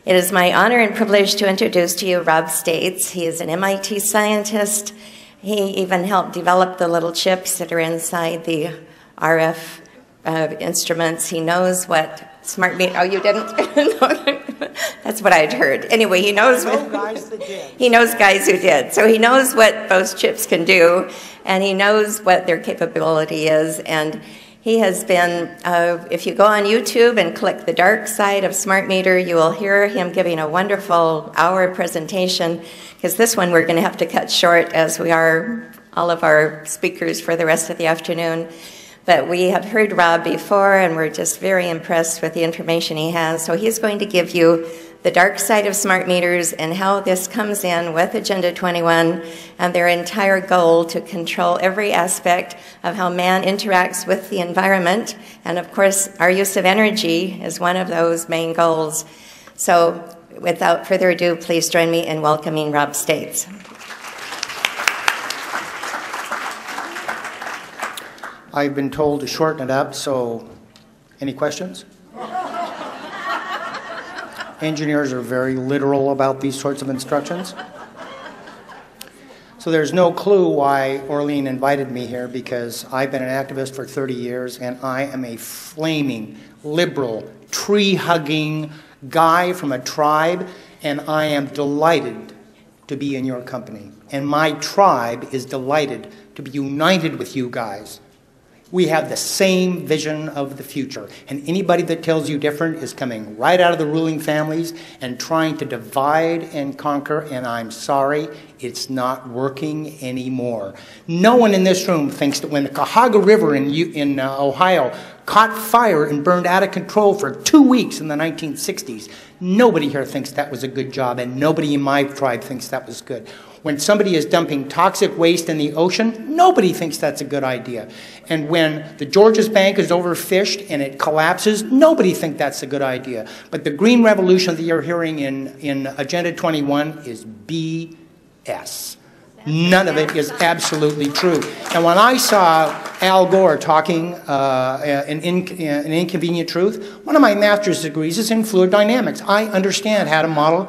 It is my honor and privilege to introduce to you Rob States. He is an MIT scientist. He even helped develop the little chips that are inside the RF instruments. He knows what smart meter. Oh, you didn't? That's what I'd heard. Anyway, he knows what. Guys that did. He knows guys who did. So he knows what those chips can do, and he knows what their capability is. And he has been, if you go on YouTube and click the dark side of smart meter, you will hear him giving a wonderful hour presentation, because this one we're going to have to cut short, as we are all of our speakers for the rest of the afternoon. But we have heard Rob before, and we're just very impressed with the information he has. So he's going to give you the dark side of smart meters and how this comes in with Agenda 21 and their entire goal to control every aspect of how man interacts with the environment. And of course, our use of energy is one of those main goals. So without further ado, please join me in welcoming Rob States. I've been told to shorten it up, so any questions? Engineers are very literal about these sorts of instructions. So there's no clue why Orlean invited me here, because I've been an activist for 30 years and I am a flaming, liberal, tree-hugging guy from a tribe, and I am delighted to be in your company. And my tribe is delighted to be united with you guys. We have the same vision of the future, and anybody that tells you different is coming right out of the ruling families and trying to divide and conquer, and I'm sorry, it's not working anymore. No one in this room thinks that when the Cuyahoga River in Ohio caught fire and burned out of control for 2 weeks in the 1960s, nobody here thinks that was a good job, and nobody in my tribe thinks that was good. When somebody is dumping toxic waste in the ocean, nobody thinks that's a good idea. And when the Georges Bank is overfished and it collapses, nobody thinks that's a good idea. But the green revolution that you're hearing in Agenda 21 is BS. None of it is absolutely true. And when I saw Al Gore talking an inconvenient truth, one of my master's degrees is in fluid dynamics. I understand how to model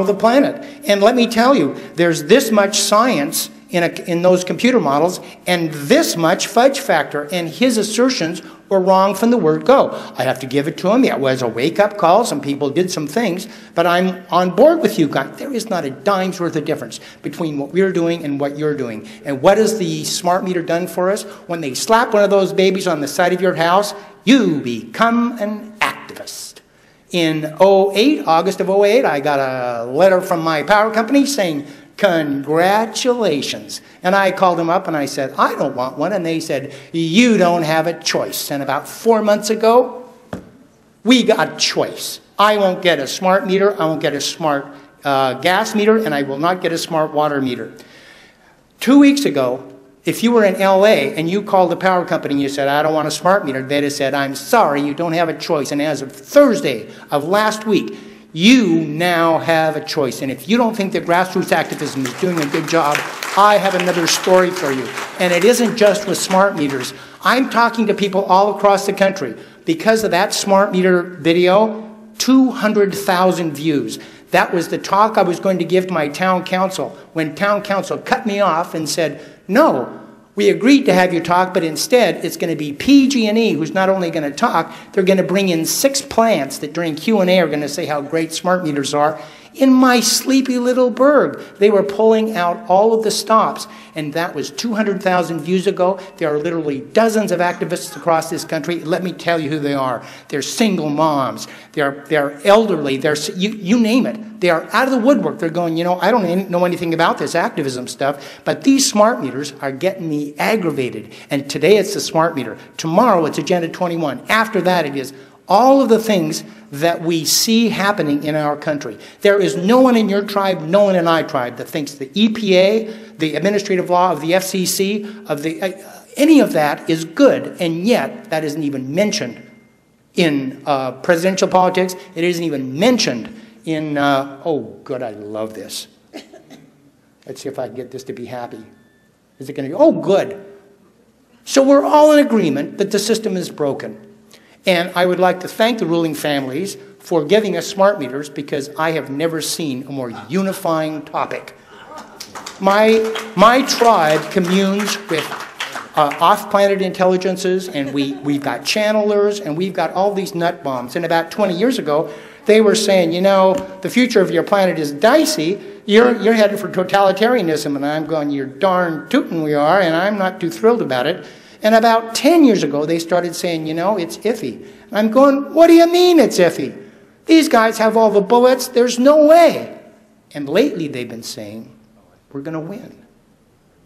the planet. And let me tell you, there's this much science in those computer models and this much fudge factor, and his assertions were wrong from the word go. I have to give it to him. Yeah, it was a wake-up call. Some people did some things, but I'm on board with you guys. There is not a dime's worth of difference between what we're doing and what you're doing. And what has the smart meter done for us? When they slap one of those babies on the side of your house, you become an activist. In 2008, August of 2008, I got a letter from my power company saying, congratulations. And I called them up and I said, I don't want one. And they said, you don't have a choice. And about 4 months ago, we got choice. I won't get a smart meter, I won't get a smart gas meter, and I will not get a smart water meter. 2 weeks ago, if you were in LA and you called the power company and you said, I don't want a smart meter, they'd have said, I'm sorry, you don't have a choice. And as of Thursday of last week, you now have a choice. And if you don't think that grassroots activism is doing a good job, I have another story for you. And it isn't just with smart meters. I'm talking to people all across the country. Because of that smart meter video, 200,000 views. That was the talk I was going to give to my town council when town council cut me off and said, no, we agreed to have you talk, but instead it's going to be PG&E who's not only going to talk, they're going to bring in 6 plants that during Q&A are going to say how great smart meters are. In my sleepy little burg, they were pulling out all of the stops, and that was 200,000 views ago. There are literally dozens of activists across this country. Let me tell you who they are. They're single moms. They're elderly. You name it. They are out of the woodwork. They're going, you know, I don't know anything about this activism stuff, but these smart meters are getting me aggravated. And today it's the smart meter. Tomorrow it's Agenda 21. After that it is all of the things that we see happening in our country. There is no one in your tribe, no one in our tribe that thinks the EPA, the administrative law of the FCC, of the any of that is good, and yet that isn't even mentioned in presidential politics. It isn't even mentioned in, oh good, I love this. Let's see if I can get this to be happy. Is it going to be, oh good. So we're all in agreement that the system is broken. And I would like to thank the ruling families for giving us smart meters because I have never seen a more unifying topic. My tribe communes with off-planet intelligences, and we've got channelers, and we've got all these nut bombs. And about 20 years ago, they were saying, you know, the future of your planet is dicey. You're headed for totalitarianism. And I'm going, you're darn tootin' we are, and I'm not too thrilled about it. And about 10 years ago, they started saying, you know, it's iffy. And I'm going, what do you mean it's iffy? These guys have all the bullets. There's no way. And lately, they've been saying, we're going to win.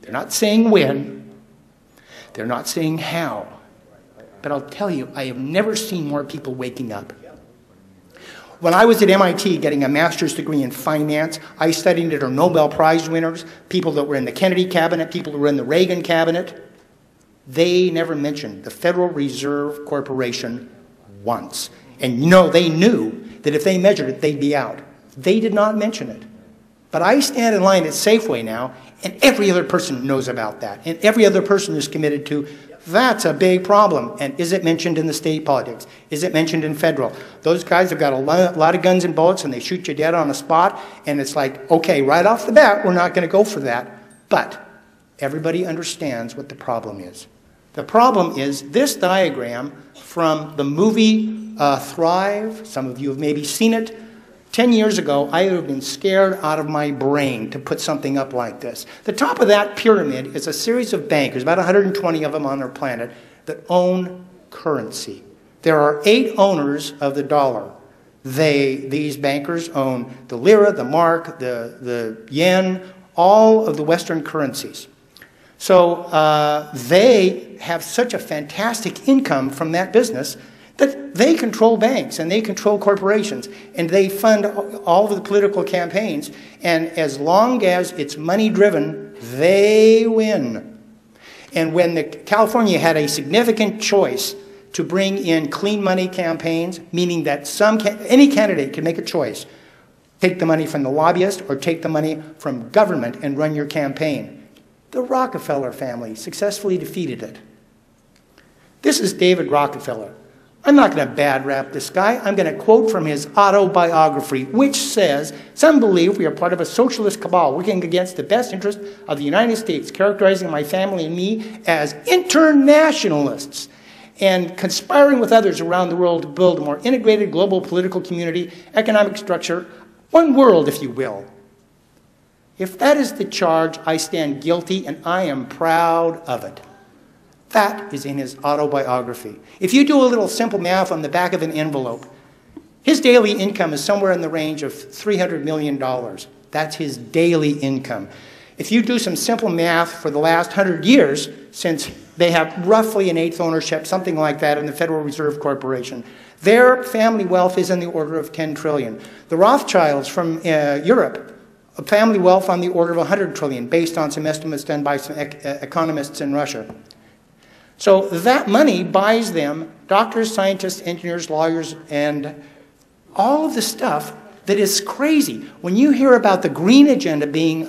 They're not saying when. They're not saying how. But I'll tell you, I have never seen more people waking up. When I was at MIT getting a master's degree in finance, I studied under Nobel Prize winners, people that were in the Kennedy cabinet, people who were in the Reagan cabinet. They never mentioned the Federal Reserve Corporation once. And you know, they knew that if they measured it, they'd be out. They did not mention it. But I stand in line at Safeway now, and every other person knows about that. And every other person is committed to, that's a big problem. And is it mentioned in the state politics? Is it mentioned in federal? Those guys have got a lot of guns and bullets, and they shoot you dead on the spot. And it's like, okay, right off the bat, we're not going to go for that. But everybody understands what the problem is. The problem is this diagram from the movie Thrive. Some of you have maybe seen it. 10 years ago, I would have been scared out of my brain to put something up like this. The top of that pyramid is a series of bankers, about 120 of them on our planet, that own currency. There are 8 owners of the dollar. These bankers own the lira, the mark, the yen, all of the Western currencies. So they have such a fantastic income from that business that they control banks and they control corporations and they fund all of the political campaigns. And as long as it's money driven, they win. And when California had a significant choice to bring in clean money campaigns, meaning that any candidate can make a choice, take the money from the lobbyist or take the money from government and run your campaign, the Rockefeller family successfully defeated it. This is David Rockefeller. I'm not going to bad rap this guy. I'm going to quote from his autobiography, which says, "Some believe we are part of a socialist cabal working against the best interest of the United States, characterizing my family and me as internationalists and conspiring with others around the world to build a more integrated global political community, economic structure, one world, if you will." If that is the charge, I stand guilty and I am proud of it. That is in his autobiography. If you do a little simple math on the back of an envelope, his daily income is somewhere in the range of $300 million. That's his daily income. If you do some simple math for the last 100 years, since they have roughly an 1/8 ownership, something like that, in the Federal Reserve Corporation, their family wealth is in the order of 10 trillion. The Rothschilds from Europe, a family wealth on the order of 100 trillion, based on some estimates done by some economists in Russia. So that money buys them doctors, scientists, engineers, lawyers, and all of the stuff that is crazy. When you hear about the green agenda being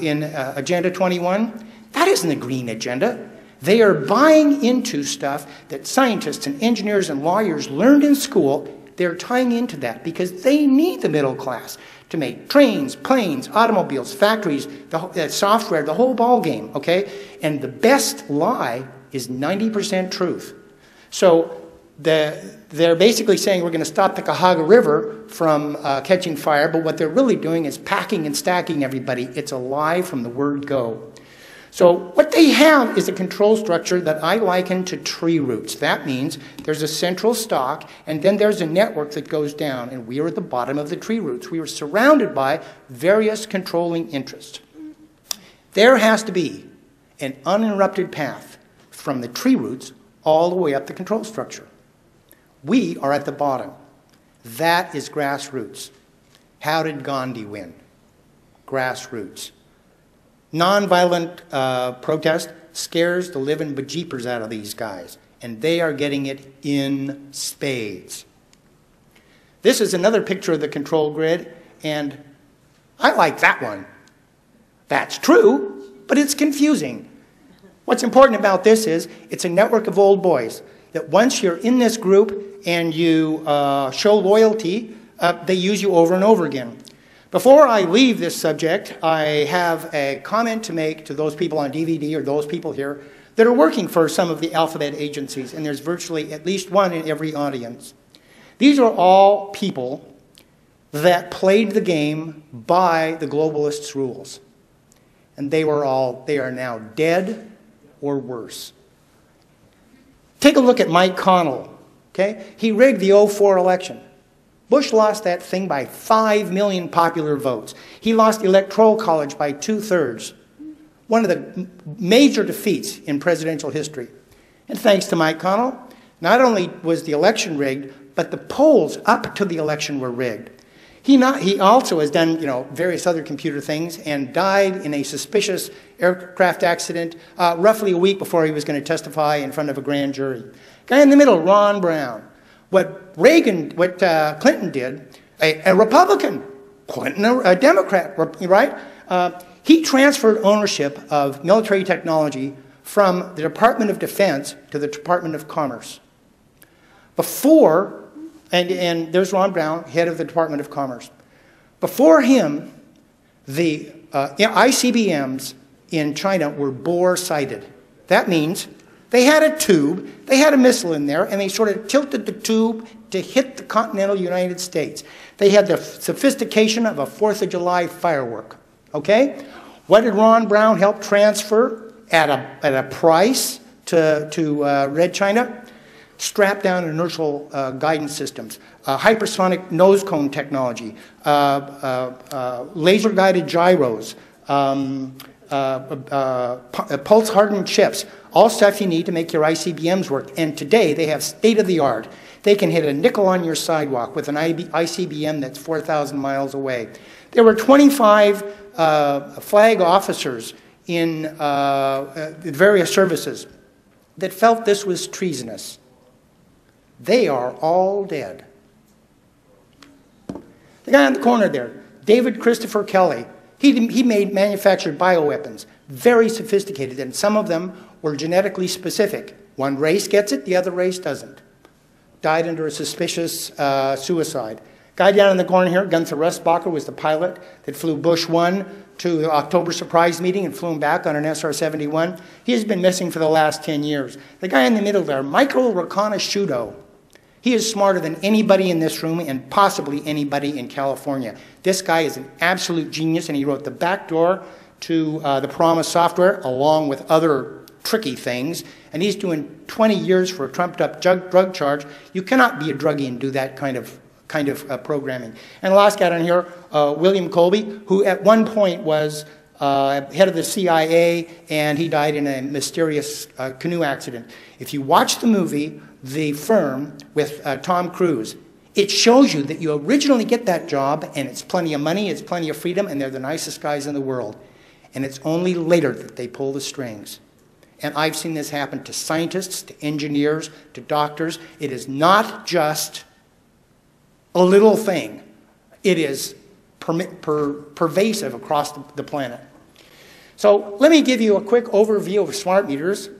in Agenda 21, that isn't a green agenda. They are buying into stuff that scientists and engineers and lawyers learned in school. They're tying into that because they need the middle class to make trains, planes, automobiles, factories, the software, the whole ball game, okay? And the best lie is 90% truth. So they're basically saying we're going to stop the Cuyahoga River from catching fire, but what they're really doing is packing and stacking everybody. It's a lie from the word go. So what they have is a control structure that I liken to tree roots. That means there's a central stalk, and then there's a network that goes down, and we are at the bottom of the tree roots. We are surrounded by various controlling interests. There has to be an uninterrupted path from the tree roots all the way up the control structure. We are at the bottom. That is grassroots. How did Gandhi win? Grassroots. Nonviolent protest scares the living bejeepers out of these guys, and they are getting it in spades. This is another picture of the control grid, and I like that one. That's true, but it's confusing. What's important about this is it's a network of old boys that once you're in this group and you show loyalty, they use you over and over again. Before I leave this subject, I have a comment to make to those people on DVD or those people here that are working for some of the alphabet agencies, and there's virtually at least one in every audience. These are all people that played the game by the globalists' rules. And they are now dead or worse. Take a look at Mike Connell, okay? He rigged the 2004 election. Bush lost that thing by 5 million popular votes. He lost the Electoral College by 2/3. One of the major defeats in presidential history. And thanks to Mike Connell, not only was the election rigged, but the polls up to the election were rigged. He also has done, various other computer things and died in a suspicious aircraft accident roughly a week before he was going to testify in front of a grand jury. Guy in the middle, Ron Brown. What Clinton did, a Republican, Clinton a Democrat, right? He transferred ownership of military technology from the Department of Defense to the Department of Commerce. Before, and there's Ron Brown, head of the Department of Commerce. Before him, the ICBMs in China were bore-sighted. That means they had a tube, they had a missile in there, and they sort of tilted the tube to hit the continental United States. They had the sophistication of a 4th of July firework, okay? What did Ron Brown help transfer at a price to Red China? Strap-down inertial guidance systems, hypersonic nose cone technology, laser-guided gyros, pulse-hardened chips, all stuff you need to make your ICBMs work. And today, they have state-of-the-art. They can hit a nickel on your sidewalk with an ICBM that's 4,000 miles away. There were 25 flag officers in various services that felt this was treasonous. They are all dead. The guy on the corner there, David Christopher Kelly, he manufactured bioweapons, very sophisticated, and some of them were genetically specific. One race gets it, the other race doesn't. Died under a suspicious suicide. Guy down in the corner here, Gunther Rustbacher, was the pilot that flew Bush 1 to the October surprise meeting and flew him back on an SR-71. He has been missing for the last 10 years. The guy in the middle there, Michael Rakonashudo, he is smarter than anybody in this room and possibly anybody in California. This guy is an absolute genius, and he wrote the back door to the Promise software along with other tricky things, and he's doing 20 years for a trumped-up drug charge. You cannot be a druggie and do that kind of programming. And the last guy down here, William Colby, who at one point was head of the CIA, and he died in a mysterious canoe accident. If you watch the movie The Firm with Tom Cruise, it shows you that you originally get that job, and it's plenty of money, it's plenty of freedom, and they're the nicest guys in the world. And it's only later that they pull the strings. And I've seen this happen to scientists, to engineers, to doctors. It is not just a little thing. It is pervasive across the planet. So let me give you a quick overview of smart meters.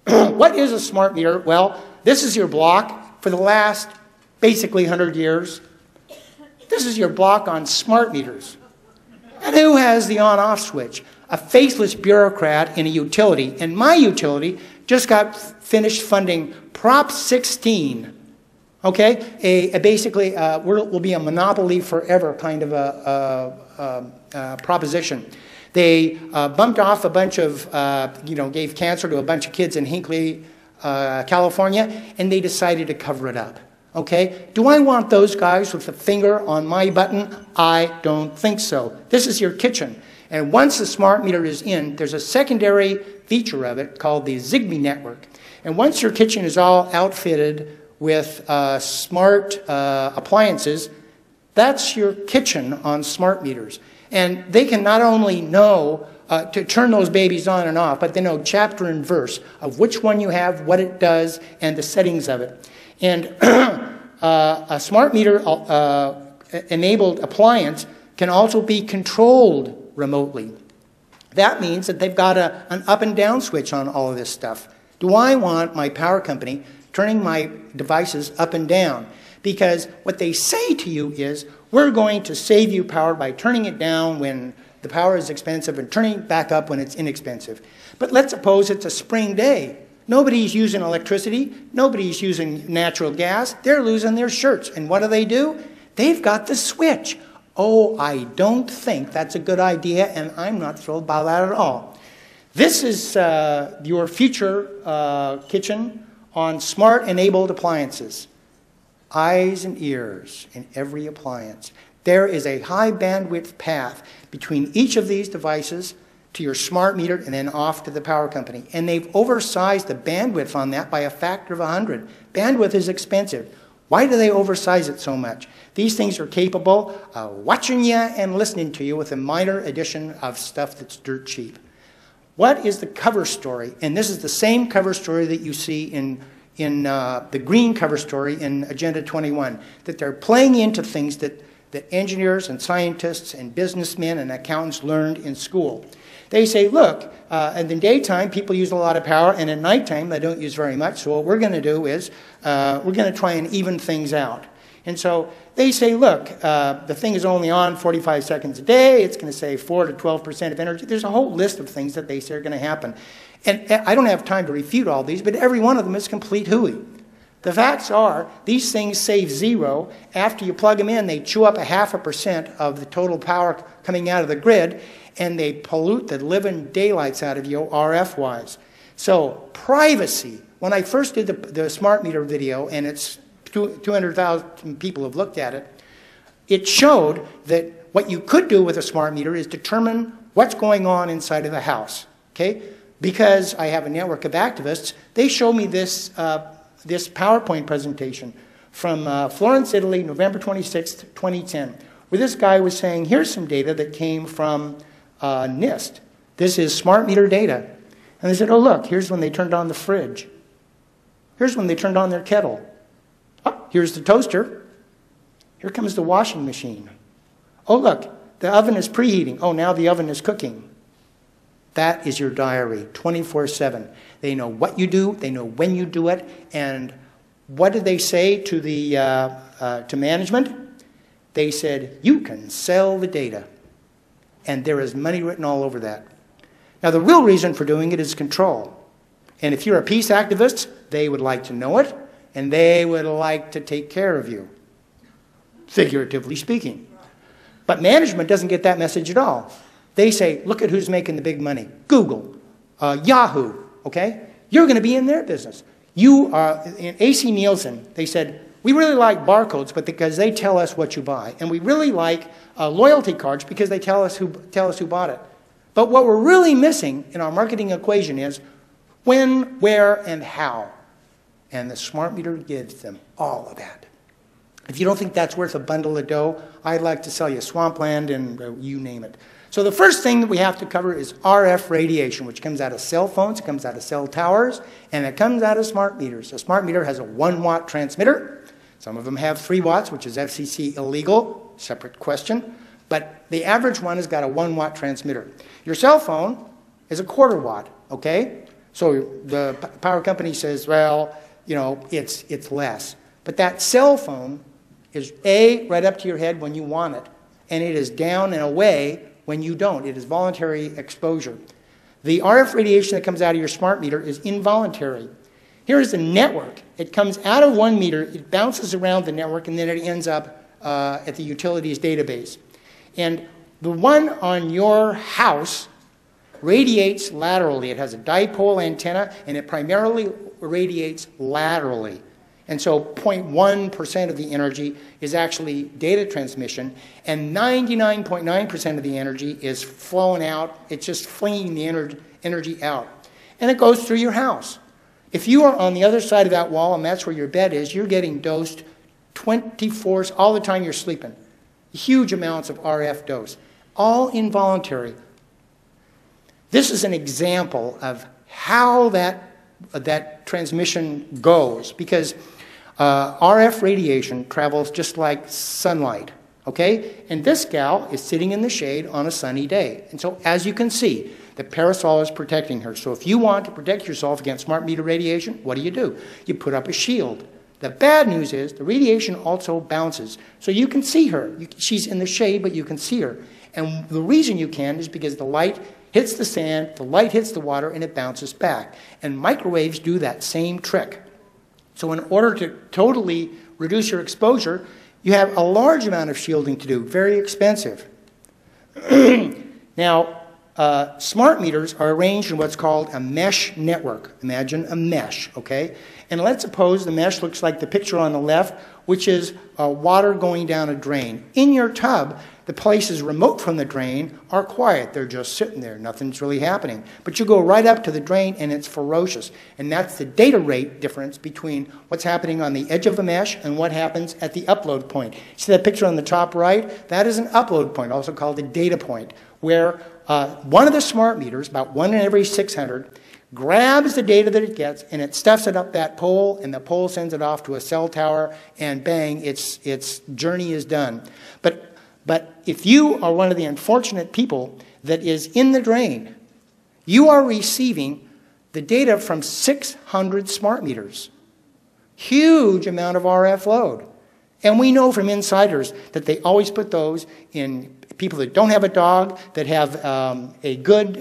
What is a smart meter? Well, this is your block for the last basically 100 years. This is your block on smart meters. And who has the on-off switch? A faceless bureaucrat in a utility. And my utility just got finished funding Prop 16. Okay? Basically, will be a monopoly forever kind of a proposition. They bumped off a bunch of, gave cancer to a bunch of kids in Hinckley, California, and they decided to cover it up. Okay? Do I want those guys with the finger on my button? I don't think so. This is your kitchen. And once the smart meter is in, there's a secondary feature of it called the Zigbee network. And once your kitchen is all outfitted with smart appliances, that's your kitchen on smart meters. And they can not only know to turn those babies on and off, but they know chapter and verse of which one you have, what it does, and the settings of it. And a smart meter enabled appliance can also be controlled remotely. That means that they've got an up and down switch on all of this stuff. Do I want my power company turning my devices up and down? Because what they say to you is, we're going to save you power by turning it down when the power is expensive and turning it back up when it's inexpensive. But let's suppose it's a spring day. Nobody's using electricity. Nobody's using natural gas. They're losing their shirts. And what do? They've got the switch. Oh, I don't think that's a good idea, and I'm not thrilled by that at all. This is your future kitchen on smart enabled appliances. Eyes and ears in every appliance. There is a high bandwidth path between each of these devices to your smart meter and then off to the power company. And they've oversized the bandwidth on that by a factor of 100. Bandwidth is expensive. Why do they oversize it so much? These things are capable of watching you and listening to you with a minor addition of stuff that's dirt cheap. What is the cover story? And this is the same cover story that you see in the green cover story in Agenda 21, that they're playing into things that engineers and scientists and businessmen and accountants learned in school. They say, look, in the daytime, people use a lot of power, and at nighttime, they don't use very much. So what we're going to do is we're going to try and even things out. And so they say, look, the thing is only on 45 seconds a day. It's going to save 4 to 12% of energy. There's a whole list of things that they say are going to happen. And I don't have time to refute all these, but every one of them is complete hooey. The facts are, these things save zero. After you plug them in, they chew up 0.5% of the total power coming out of the grid, and they pollute the living daylights out of you RF-wise. So privacy. When I first did the smart meter video, and it's 200,000 people have looked at it, it showed that what you could do with a smart meter is determine what's going on inside of the house. Okay? Because I have a network of activists, they show me this this PowerPoint presentation from Florence, Italy, November 26th, 2010, where this guy was saying, here's some data that came from NIST. This is smart meter data. And they said, oh, look, here's when they turned on the fridge. Here's when they turned on their kettle. Oh, here's the toaster. Here comes the washing machine. Oh, look, the oven is preheating. Oh, now the oven is cooking. That is your diary, 24/7. They know what you do, they know when you do it, and what did they say to the to management? They said, you can sell the data. And there is money written all over that. Now, the real reason for doing it is control. And if you're a peace activist, they would like to know it, and they would like to take care of you, figuratively speaking. But management doesn't get that message at all. They say, look at who's making the big money. Google, Yahoo, okay? You're going to be in their business. You are, in AC Nielsen, they said, we really like barcodes because they tell us what you buy. And we really like loyalty cards because they tell us who bought it. But what we're really missing in our marketing equation is when, where, and how. And the smart meter gives them all of that. If you don't think that's worth a bundle of dough, I'd like to sell you swampland and you name it. So the first thing that we have to cover is RF radiation, which comes out of cell phones, it comes out of cell towers, and it comes out of smart meters. A smart meter has a 1-watt transmitter. Some of them have 3 watts, which is FCC illegal, separate question. But the average one has got a 1-watt transmitter. Your cell phone is a 1/4 watt, okay? So the power company says, well, you know, it's less. But that cell phone is A, right up to your head when you want it, and it is down and away when you don't. It is voluntary exposure. The RF radiation that comes out of your smart meter is involuntary. Here is the network. It comes out of one meter, it bounces around the network, and then it ends up at the utilities database. And the one on your house radiates laterally. It has a dipole antenna, and it primarily radiates laterally. And so 0.1% of the energy is actually data transmission, and 99.9% of the energy is flowing out. It's just flinging the energy out. And it goes through your house. If you are on the other side of that wall, and that's where your bed is, you're getting dosed 24 all the time you're sleeping. Huge amounts of RF dose, all involuntary. This is an example of how that transmission goes, because RF radiation travels just like sunlight, okay? And this gal is sitting in the shade on a sunny day. And so as you can see, the parasol is protecting her. So if you want to protect yourself against smart meter radiation, what do? You put up a shield. The bad news is the radiation also bounces. So you can see her. She's in the shade, but you can see her. And the reason you can is because the light hits the sand, the light hits the water, and it bounces back. And microwaves do that same trick. So in order to totally reduce your exposure, you have a large amount of shielding to do, very expensive. Now, smart meters are arranged in what's called a mesh network. Imagine a mesh, okay? And let's suppose the mesh looks like the picture on the left, which is water going down a drain. In your tub, the places remote from the drain are quiet. They're just sitting there. Nothing's really happening. But you go right up to the drain, and it's ferocious. And that's the data rate difference between what's happening on the edge of the mesh and what happens at the upload point. See that picture on the top right? That is an upload point, also called a data point, where one of the smart meters, about 1 in every 600, grabs the data that it gets, and it stuffs it up that pole, and the pole sends it off to a cell tower, and bang, its journey is done. But if you are one of the unfortunate people that is in the drain, you are receiving the data from 600 smart meters. Huge amount of RF load. And we know from insiders that they always put those in people that don't have a dog, that have a good,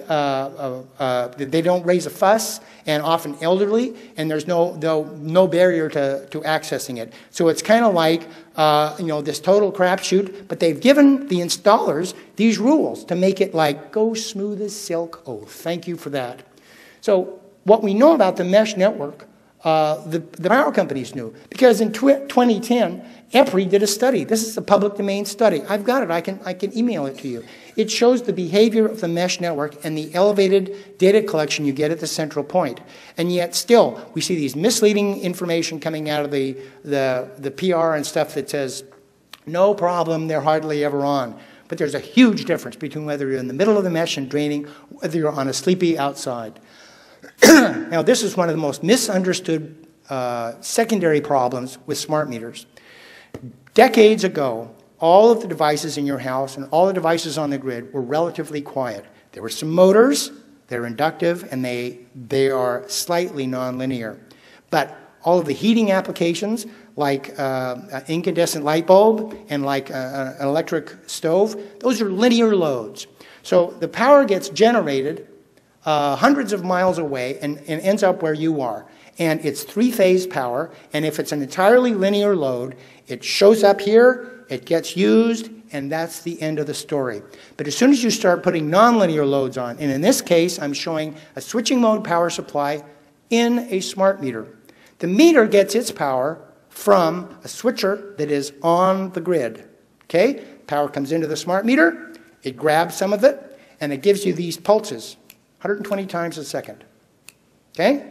they don't raise a fuss, and often elderly, and there's no barrier to accessing it. So it's kind of like, this total crapshoot, but they've given the installers these rules to make it like, go smooth as silk. Oh, thank you for that. So what we know about the mesh network, the power companies knew, because in 2010, EPRI did a study. This is a public domain study. I've got it. I can email it to you. It shows the behavior of the mesh network and the elevated data collection you get at the central point. And yet still, we see these misleading information coming out of the PR and stuff that says, no problem, they're hardly ever on. But there's a huge difference between whether you're in the middle of the mesh and draining, whether you're on a sleepy outside. Now, this is one of the most misunderstood secondary problems with smart meters. Decades ago, all of the devices in your house and all the devices on the grid were relatively quiet. There were some motors, they're inductive, and they are slightly nonlinear. But all of the heating applications, like an incandescent light bulb and like an electric stove, those are linear loads. So the power gets generated hundreds of miles away and ends up where you are. And it's three-phase power, and if it's an entirely linear load, it shows up here, it gets used, and that's the end of the story. But as soon as you start putting nonlinear loads on, and in this case, I'm showing a switching mode power supply in a smart meter. The meter gets its power from a switcher that is on the grid. Okay? Power comes into the smart meter, it grabs some of it, and it gives you these pulses, 120 times a second. Okay?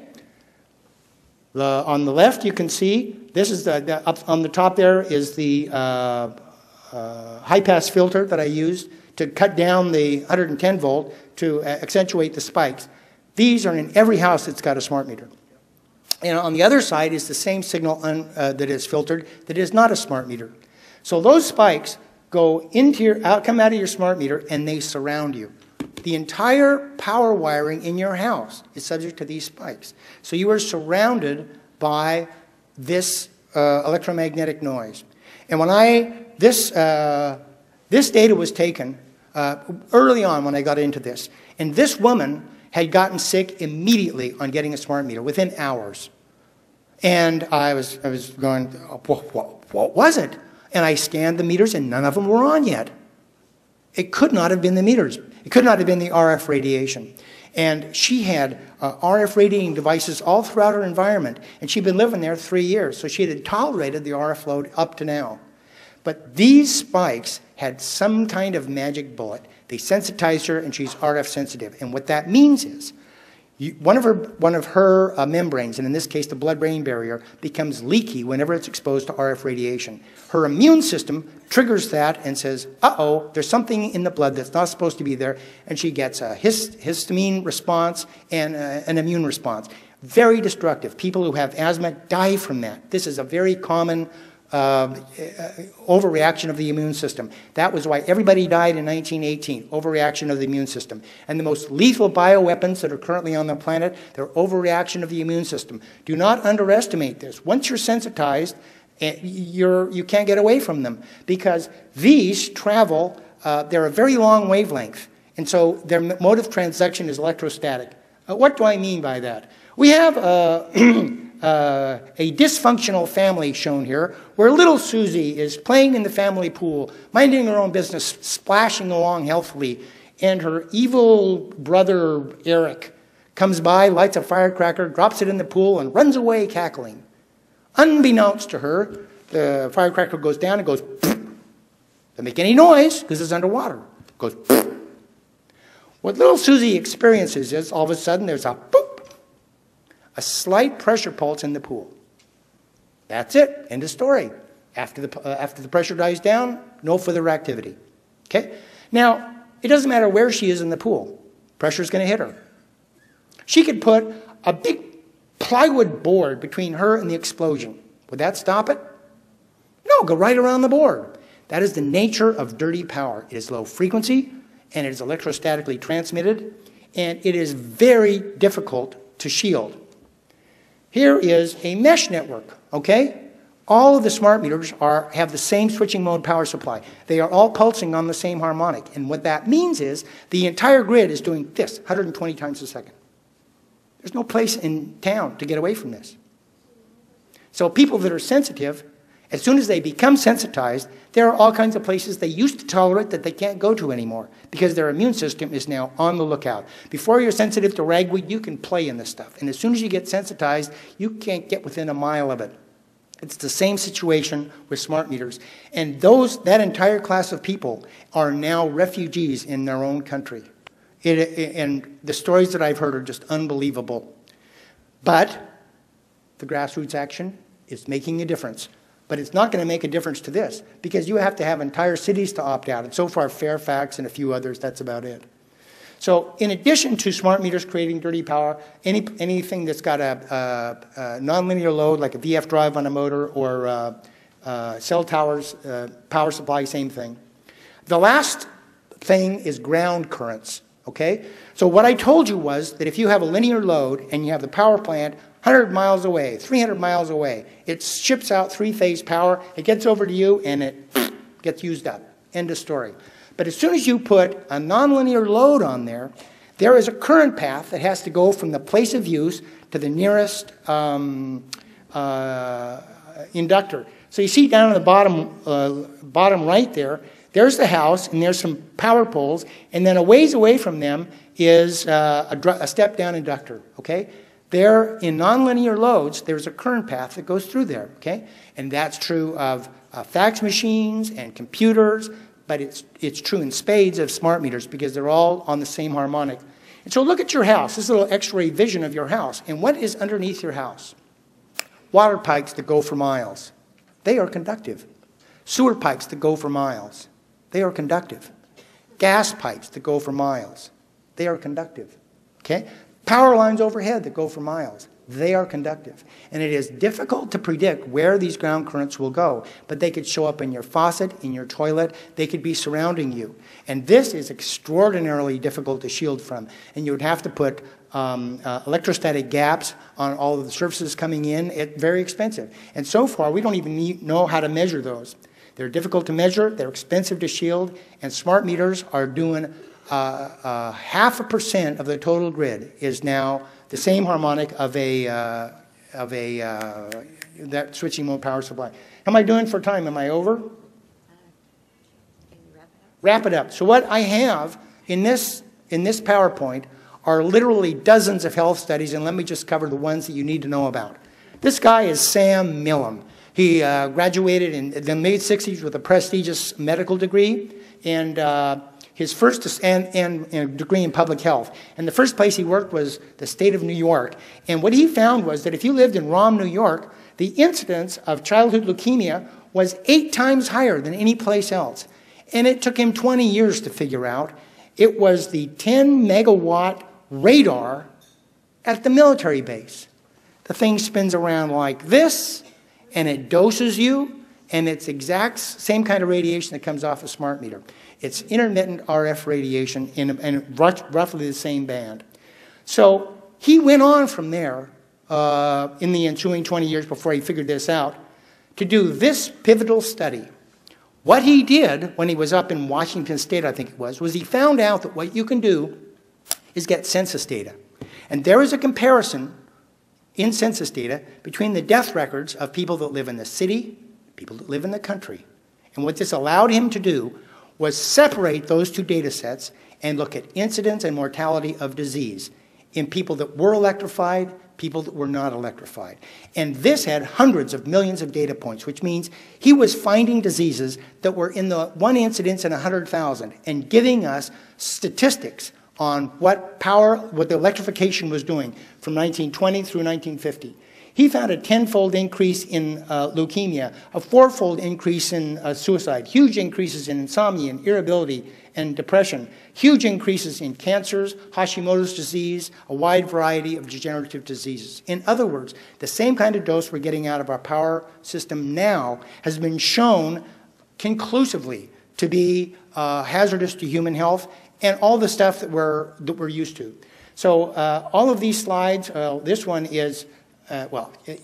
On the left, you can see, this is up on the top there is the high-pass filter that I used to cut down the 110 volt to accentuate the spikes. These are in every house that's got a smart meter. And on the other side is the same signal that is filtered that is not a smart meter. So those spikes go into come out of your smart meter, and they surround you. The entire power wiring in your house is subject to these spikes. So you are surrounded by this electromagnetic noise. And when this data was taken early on when I got into this, and this woman had gotten sick immediately on getting a smart meter, within hours. And I was going, what was it? And I scanned the meters, and none of them were on yet. It could not have been the meters. It could not have been the RF radiation. And she had RF radiating devices all throughout her environment, and she'd been living there 3 years, so she had tolerated the RF load up to now. But these spikes had some kind of magic bullet. They sensitized her, and she's RF sensitive. And what that means is, one of her membranes, and in this case the blood-brain barrier, becomes leaky whenever it's exposed to RF radiation. Her immune system triggers that and says, uh-oh, there's something in the blood that's not supposed to be there, and she gets a histamine response and an immune response. Very destructive. People who have asthma die from that. This is a very common overreaction of the immune system. That was why everybody died in 1918, overreaction of the immune system. And the most lethal bioweapons that are currently on the planet, they're overreaction of the immune system. Do not underestimate this. Once you're sensitized, you can't get away from them, because these travel, they're a very long wavelength. And so their mode of transaction is electrostatic. What do I mean by that? We have a dysfunctional family shown here, where little Susie is playing in the family pool, minding her own business, splashing along healthily, and her evil brother Eric comes by, lights a firecracker, drops it in the pool, and runs away cackling. Unbeknownst to her, the firecracker goes down and goes pfft. Doesn't make any noise because it's underwater. It goes pfft. What little Susie experiences is all of a sudden there's a boop, a slight pressure pulse in the pool. That's it. End of story. After the pressure dies down, no further activity. Okay? Now, it doesn't matter where she is in the pool. Pressure's going to hit her. She could put a big plywood board between her and the explosion. Would that stop it? No, go right around the board. That is the nature of dirty power. It is low frequency, and it is electrostatically transmitted, and it is very difficult to shield. Here is a mesh network, okay? All of the smart meters have the same switching mode power supply. They are all pulsing on the same harmonic, and what that means is the entire grid is doing this 120 times a second. There's no place in town to get away from this. So people that are sensitive, as soon as they become sensitized, there are all kinds of places they used to tolerate that they can't go to anymore because their immune system is now on the lookout. Before you're sensitive to ragweed, you can play in this stuff. And as soon as you get sensitized, you can't get within a mile of it. It's the same situation with smart meters. And that entire class of people are now refugees in their own country. And the stories that I've heard are just unbelievable. But the grassroots action is making a difference. But it's not going to make a difference to this, because you have to have entire cities to opt out. And so far, Fairfax and a few others, that's about it. So in addition to smart meters creating dirty power, anything that's got a nonlinear load, like a VF drive on a motor, or cell towers, power supply, same thing. The last thing is ground currents, okay? So what I told you was that if you have a linear load and you have the power plant 100 miles away, 300 miles away, it ships out three-phase power, it gets over to you, and it gets used up. End of story. But as soon as you put a nonlinear load on there, there is a current path that has to go from the place of use to the nearest inductor. So you see down at the bottom right there, there's the house, and there's some power poles, and then a ways away from them is a step-down inductor, okay? There, in nonlinear loads, there's a current path that goes through there, okay? And that's true of fax machines and computers, but it's true in spades of smart meters because they're all on the same harmonic. And so look at your house, this little X-ray vision of your house, and what is underneath your house? Water pipes that go for miles. They are conductive. Sewer pipes that go for miles. They are conductive. Gas pipes that go for miles. They are conductive, okay? Power lines overhead that go for miles. They are conductive. And it is difficult to predict where these ground currents will go, but they could show up in your faucet, in your toilet. They could be surrounding you. And this is extraordinarily difficult to shield from. And you would have to put electrostatic gaps on all of the surfaces coming in. It's very expensive. And so far, we don't even know how to measure those. They're difficult to measure. They're expensive to shield. And smart meters are doing 0.5% of the total grid is now the same harmonic of that switching mode power supply. How am I doing for time? Am I over? Can you wrap it up. So what I have in this PowerPoint are literally dozens of health studies, and let me just cover the ones that you need to know about. This guy is Sam Millam. He graduated in the mid-60s with a prestigious medical degree, and his first and a degree in public health. And the first place he worked was the state of New York. And what he found was that if you lived in Rome, New York, the incidence of childhood leukemia was 8 times higher than any place else. And it took him 20 years to figure out. It was the 10 megawatt radar at the military base. The thing spins around like this, and it doses you, And it's exact same kind of radiation that comes off a smart meter. It's intermittent RF radiation in roughly the same band. So he went on from there in the ensuing 20 years before he figured this out to do this pivotal study. What he did when he was up in Washington State, I think it was he found out that what you can do is get census data. And there is a comparison in census data between the death records of people that live in the city, people that live in the country. And what this allowed him to do was separate those two data sets and look at incidence and mortality of disease in people that were electrified, people that were not electrified. And this had hundreds of millions of data points, which means he was finding diseases that were in the 1 incidence in 100,000 and giving us statistics on what the electrification was doing from 1920 through 1950. He found a 10-fold increase in leukemia, a 4-fold increase in suicide, huge increases in insomnia and irritability and depression, huge increases in cancers, Hashimoto's disease, a wide variety of degenerative diseases. In other words, the same kind of dose we're getting out of our power system now has been shown conclusively to be hazardous to human health and all the stuff that we're used to. So all of these slides, this one is,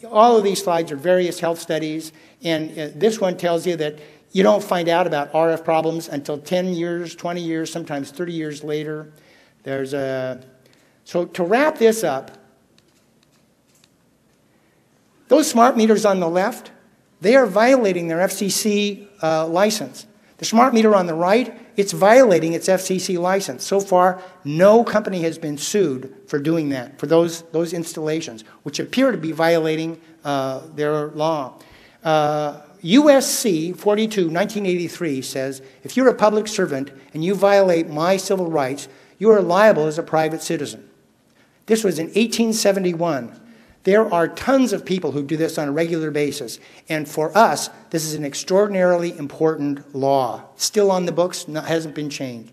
all of these slides are various health studies, and this one tells you that you don't find out about RF problems until 10 years, 20 years, sometimes 30 years later. So to wrap this up, those smart meters on the left, they are violating their FCC license. The smart meter on the right, it's violating its FCC license. So far, no company has been sued for doing that, for those installations, which appear to be violating their law. USC 42, 1983 says, if you're a public servant and you violate my civil rights, you are liable as a private citizen. This was in 1871. There are tons of people who do this on a regular basis. And for us, this is an extraordinarily important law. Still on the books, hasn't been changed.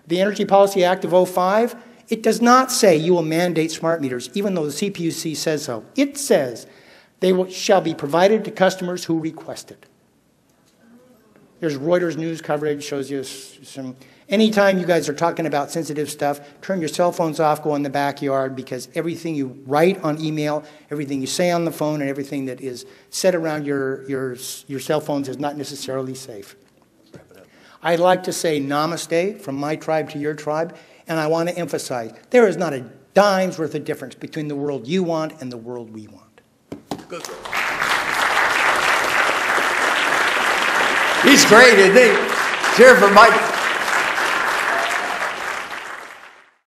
The Energy Policy Act of 05, it does not say you will mandate smart meters, even though the CPUC says so. It says they shall be provided to customers who request it. There's Reuters news coverage, shows you some. Anytime you guys are talking about sensitive stuff, turn your cell phones off, go in the backyard, because everything you write on email, everything you say on the phone, and everything that is said around your cell phones is not necessarily safe. I'd like to say namaste from my tribe to your tribe, and I want to emphasize, there is not a dime's worth of difference between the world you want and the world we want. Good. He's great, isn't he? Cheer for Mike.